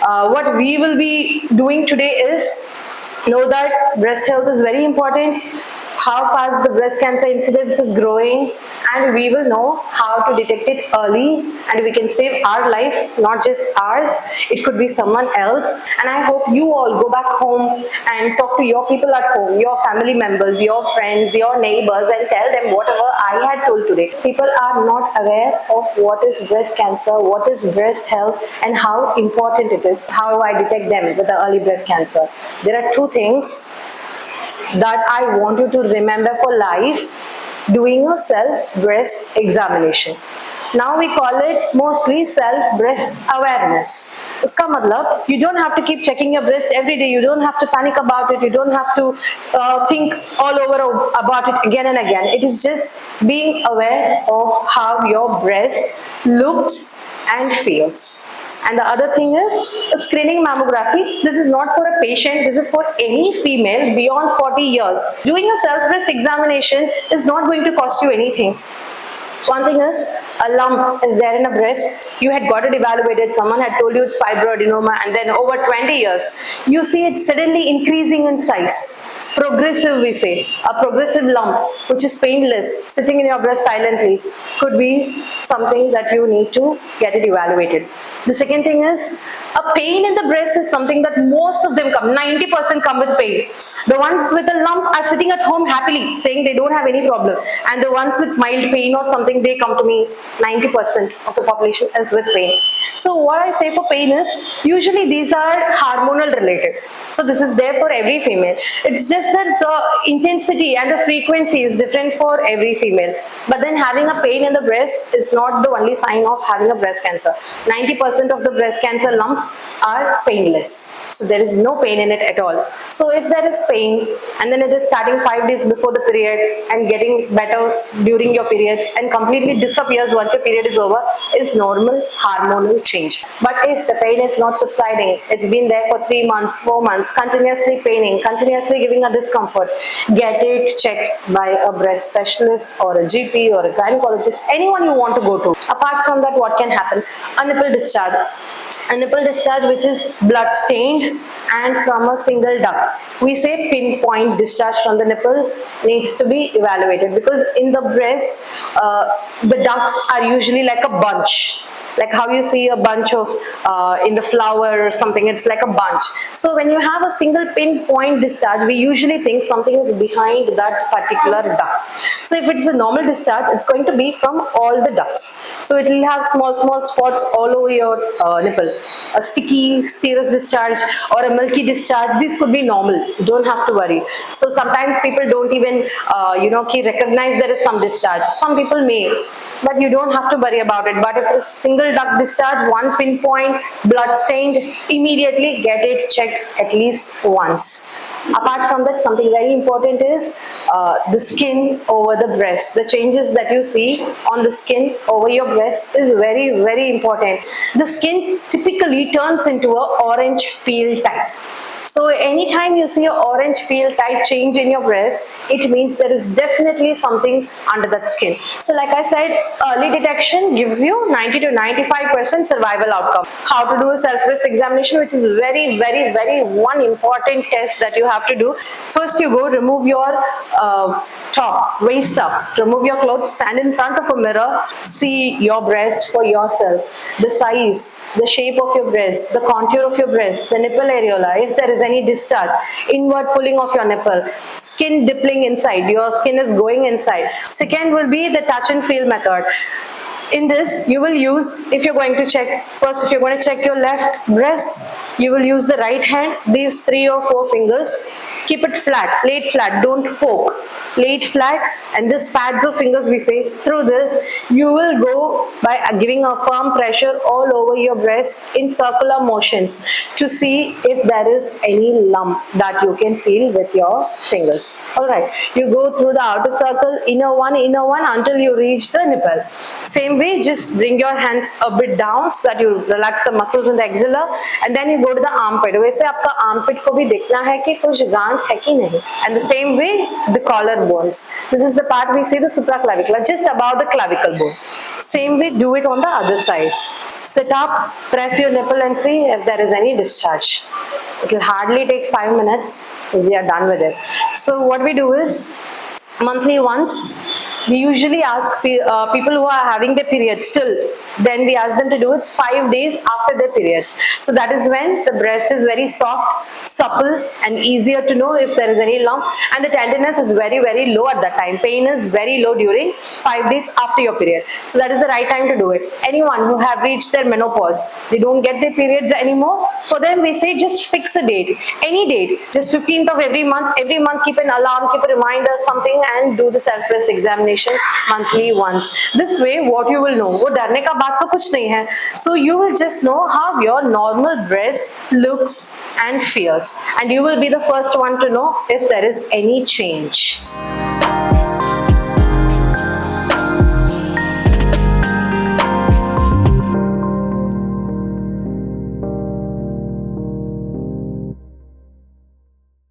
What we will be doing today is know that breast health is very important, how fast the breast cancer incidence is growing, and we will know how to detect it early, and we can save our lives, not just ours, it could be someone else. And I hope you all go back home and talk to your people at home, your family members, your friends, your neighbors, and tell them whatever I had told today. People are not aware of what is breast cancer, what is breast health, and how important it is, how I detect them with the early breast cancer. There are two things that I want you to remember for life: doing a self-breast examination. Now we call it mostly self-breast awareness. Uska matlab, you don't have to keep checking your breast every day, you don't have to panic about it, you don't have to think all over about it again and again. It is just being aware of how your breast looks and feels. And the other thing is a screening mammography. This is not for a patient, this is for any female beyond 40 years. Doing a self-breast examination is not going to cost you anything. One thing is, a lump is there in a breast, you had got it evaluated, someone had told you it's fibroadenoma, and then over 20 years, you see it suddenly increasing in size. Progressive, we say, a progressive lump which is painless, sitting in your breast silently, could be something that you need to get it evaluated. The second thing is, a pain in the breast is something that most of them come, 90% come with pain. The ones with a lump are sitting at home happily saying they don't have any problem, and the ones with mild pain or something, they come to me. 90% of the population is with pain. So what I say for pain is, usually these are hormonal related, so this is there for every female. It's just that the intensity and the frequency is different for every female. But then having a pain in the breast is not the only sign of having a breast cancer. 90% of the breast cancer lumps are painless, so there is no pain in it at all. So if there is pain and then it is starting 5 days before the period and getting better during your periods and completely disappears once your period is over, is normal hormonal change. But if the pain is not subsiding, it's been there for 3 months, 4 months, continuously paining, continuously giving a discomfort, get it checked by a breast specialist or a GP or a gynecologist, anyone you want to go to. Apart from that, what can happen? A nipple discharge. A nipple discharge which is blood stained and from a single duct. We say pinpoint discharge from the nipple needs to be evaluated, because in the breast, the ducts are usually like a bunch. Like how you see a bunch of in the flower or something, it's like a bunch. So when you have a single pinpoint discharge, we usually think something is behind that particular duct. So if it's a normal discharge, it's going to be from all the ducts. So it will have small spots all over your nipple. A sticky serous discharge or a milky discharge, this could be normal, you don't have to worry. So sometimes people don't even recognize there is some discharge. Some people may, but you don't have to worry about it. But if it's single duct discharge, one pinpoint, blood stained, immediately get it checked at least once. Apart from that, something very important is the skin over the breast. The changes that you see on the skin over your breast is very important. The skin typically turns into a orange peel type. So anytime you see an orange peel type change in your breast, it means there is definitely something under that skin. So like I said, early detection gives you 90 to 95% survival outcome. How to do a self-breast examination, which is very one important test that you have to do. First you go, remove your top, waist up, remove your clothes, stand in front of a mirror, see your breast for yourself, the size, the shape of your breast, the contour of your breast, the nipple areola, if there is any discharge, inward pulling of your nipple, skin dippling inside, your skin is going inside. Second will be the touch and feel method. In this, you will use, if you're going to check, first if you're going to check your left breast, you will use the right hand, these 3 or 4 fingers, keep it flat, lay it flat, don't poke, lay it flat, and this pads of fingers we say, through this you will go by giving a firm pressure all over your breast in circular motions to see if there is any lump that you can feel with your fingers. Alright, you go through the outer circle, inner one until you reach the nipple. Same way, just bring your hand a bit down so that you relax the muscles in the axilla, and then you go to the armpit. वैसे आपका armpit को भी देखना है कि कुछ गांठ है कि नहीं. And the same way, the collar bones. This is the part we say the supraclavicular, just above the clavicle bone. Same way, do it on the other side. Sit up, press your nipple and see if there is any discharge. It will hardly take 5 minutes. We are done with it. So what we do is, monthly once, we usually ask people who are having their periods still, then we ask them to do it 5 days after their periods. So that is when the breast is very soft, supple, and easier to know if there is any lump, and the tenderness is very low at that time. Pain is very low during 5 days after your period. So that is the right time to do it. Anyone who have reached their menopause, they don't get their periods anymore, for them we say just fix a date, any date, just 15th of every month keep an alarm, keep a reminder, something, and do the self-breast examination monthly once. This way what you will know, वो डरने का बात तो कुछ नहीं है. So you will just know how your normal breast looks and feels, and you will be the first one to know if there is any change.